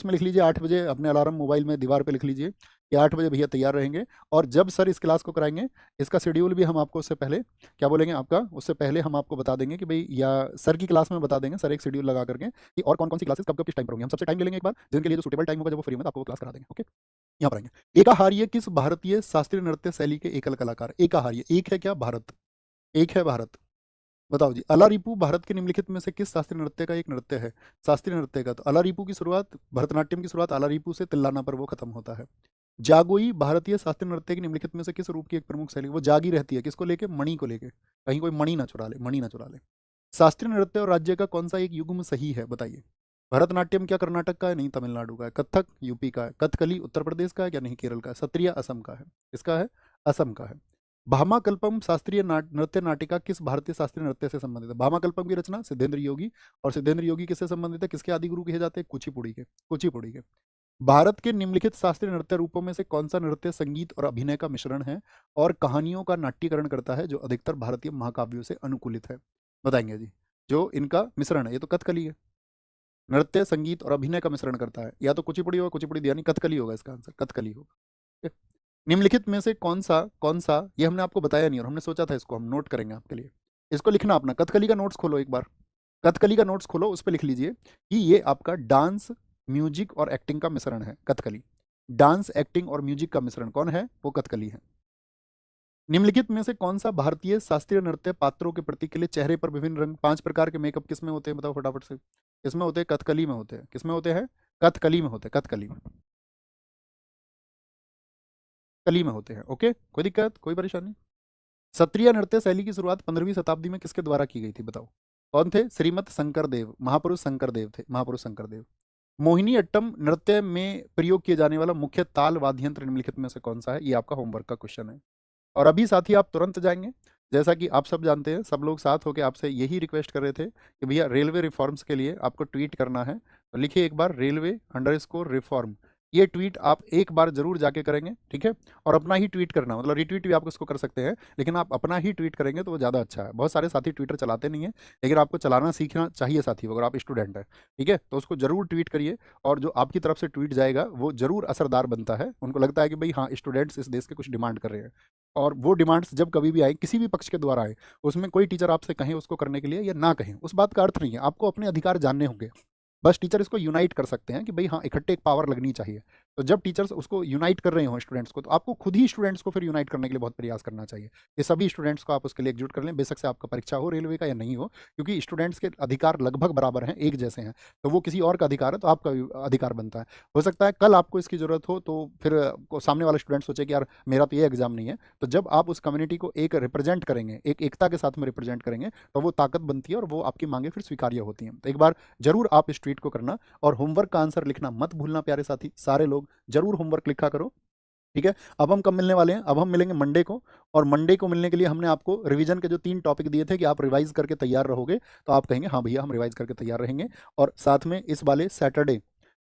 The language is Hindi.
में लिख लीजिए 8 बजे, अपने अलार्म मोबाइल में दीवार पे लिख लीजिए कि 8 बजे भैया तैयार रहेंगे। और जब सर इस क्लास को कराएंगे, इसका शेड्यूल भी हम आपको उससे पहले क्या बोलेंगे, आपका उससे पहले हम आपको बता देंगे कि भाई, या सर की क्लास में बता देंगे, सर एक शेड्यूल लगा करके कि और कौन कौन सी क्लासेस कब कब किस टाइम पर होंगी। हम सबसे टाइम ले लेंगे एक बार, जिनके लिए जो सूटेबल टाइम होगा, जब वो फ्री में, तो आपको वो क्लास करा देंगे। ओके, यहाँ पर आएंगे। एकाहार्य किस भारतीय शास्त्रीय नृत्य शैली के एकल कलाकार? एकाहार्य, एक है क्या? भारत, एक है भारत। बताओ जी, अलारिपू भारत के निम्नलिखित में से किस शास्त्रीय नृत्य का एक नृत्य है? शास्त्रीय नृत्य का, तो अलारिपू की शुरुआत, भरतनाट्यम की शुरुआत अलारिपू से, तिल्लाना पर वो खत्म होता है। जागोई भारतीय शास्त्रीय नृत्य के निम्नलिखित में से किस रूप की एक प्रमुख शैली? वो जागी रहती है, किसको लेके? मणि को लेके, कहीं कोई मणि ना चुरा ले, मणि ना चुरा ले। शास्त्रीय नृत्य और राज्य का कौन सा एक युग्म सही है, बताइए। भरतनाट्यम क्या कर्नाटक का है? नहीं, तमिलनाडु का है। कथक यूपी का है। कथकली उत्तर प्रदेश का है क्या? नहीं, केरल का है। सत्रिया असम का है। किसका है? असम का है। भामाकल्पम शास्त्रीय नृत्य नाटिका किस भारतीय शास्त्रीय नृत्य से संबंधित है? भामाकल्पम की रचना सिद्धेंद्र योगी, और सिद्धेंद्र योगी किससे संबंधित है? किसके आदि गुरु कहे जाते हैं? कुचिपुड़ी के, कुचिपुड़ी के। भारत के निम्नलिखित शास्त्रीय नृत्य रूपों में से कौन सा नृत्य संगीत और अभिनय का मिश्रण है और कहानियों का नाट्यकरण करता है, जो अधिकतर भारतीय महाकाव्यों से अनुकूलित है? बताएंगे जी। जो इनका मिश्रण है, ये तो कथकली है, नृत्य संगीत और अभिनय का मिश्रण करता है। या तो कुचिपुड़ी होगा, कुचिपुड़ी दिया नहीं, कथकली होगा इसका आंसर, कथकली होगा। ठीक है? निम्नलिखित में से कौन सा ये हमने आपको बताया नहीं, और हमने सोचा था इसको हम नोट करेंगे आपके लिए। इसको लिखना अपना, कथकली का नोट्स खोलो एक बार, कथकली का नोट्स खोलो, उस पर लिख लीजिए कि ये आपका डांस, म्यूजिक और एक्टिंग का मिश्रण है, कथकली। डांस, एक्टिंग और म्यूजिक का मिश्रण कौन है? वो कथकली है। निम्नलिखित में से कौन सा भारतीय शास्त्रीय नृत्य पात्रों के प्रतीक के लिए चेहरे पर विभिन्न रंग, 5 प्रकार के मेकअप किसमें होते हैं? बताओ फटाफट से। किसमें होते हैं? कथकली में होते हैं। किसमें होते हैं? कथकली में होते हैं, कथकली में, कली में होते हैं। ओके, कोई दिक्कत, कोई परेशानी? सत्रिय नृत्य शैली की शुरुआत 15वीं शताब्दी में किसके द्वारा की गई थी? बताओ कौन थे? श्रीमत शंकरदेव, महापुरुष शंकरदेव थे, महापुरुष शंकरदेव। मोहिनी अट्टम नृत्य में प्रयोग किए जाने वाला मुख्य ताल वाद्य यंत्र निम्नलिखित में से कौन सा है? ये आपका होमवर्क का क्वेश्चन है। और अभी साथी आप तुरंत जाएंगे, जैसा कि आप सब जानते हैं, सब लोग साथ होकर आपसे यही रिक्वेस्ट कर रहे थे कि भैया रेलवे रिफॉर्म्स के लिए आपको ट्वीट करना है, तो लिखिए एक बार रेलवे_रिफॉर्म। ये ट्वीट आप एक बार जरूर जाके करेंगे, ठीक है? और अपना ही ट्वीट करना, मतलब रिट्वीट भी आप इसको कर सकते हैं, लेकिन आप अपना ही ट्वीट करेंगे तो वो ज़्यादा अच्छा है। बहुत सारे साथी ट्विटर चलाते नहीं है, लेकिन आपको चलाना सीखना चाहिए साथी, अगर आप स्टूडेंट हैं, ठीक है? तो उसको जरूर ट्वीट करिए, और जो आपकी तरफ से ट्वीट जाएगा वो जरूर असरदार बनता है। उनको लगता है कि भाई हाँ, स्टूडेंट्स इस देश के कुछ डिमांड कर रहे हैं, और वो डिमांड्स जब कभी भी आए, किसी भी पक्ष के द्वारा आए, उसमें कोई टीचर आपसे कहे उसको करने के लिए या ना कहें, उस बात का अर्थ नहीं है। आपको अपने अधिकार जानने होंगे, बस टीचर इसको यूनाइट कर सकते हैं कि भाई हाँ, इकट्ठे एक पावर लगनी चाहिए। तो जब टीचर्स उसको यूनाइट कर रहे हो स्टूडेंट्स को, तो आपको खुद ही स्टूडेंट्स को फिर यूनाइट करने के लिए बहुत प्रयास करना चाहिए। ये सभी स्टूडेंट्स को आप उसके लिए एकजुट कर लें, बेशक से आपका परीक्षा हो रेलवे का या नहीं हो, क्योंकि स्टूडेंट्स के अधिकार लगभग बराबर हैं, एक जैसे हैं। तो वो किसी और का अधिकार है तो आपका भी अधिकार बनता है। हो सकता है कल आपको इसकी जरूरत हो, तो फिर सामने वाला स्टूडेंट सोचे कि यार मेरा तो ये एग्जाम नहीं है। तो जब आप उस कम्युनिटी को एक रिप्रेजेंट करेंगे, एक एकता के साथ में रिप्रेजेंट करेंगे, तो वो ताकत बनती है और वो आपकी मांगे फिर स्वीकार्य होती हैं। तो एक बार जरूर आप इस ट्वीट को करना, और होमवर्क का आंसर लिखना मत भूलना प्यारे साथी, सारे लोग जरूर होमवर्क लिखा करो, ठीक है? अब हम कब मिलने वाले हैं? अब हम मिलेंगे मंडे को, और मंडे को मिलने के लिए हमने आपको रिवीजन के जो 3 टॉपिक दिए थे कि आप रिवाइज करके तैयार रहोगे, तो आप कहेंगे हाँ भैया हम रिवाइज करके तैयार रहेंगे। और साथ में इस वाले सैटरडे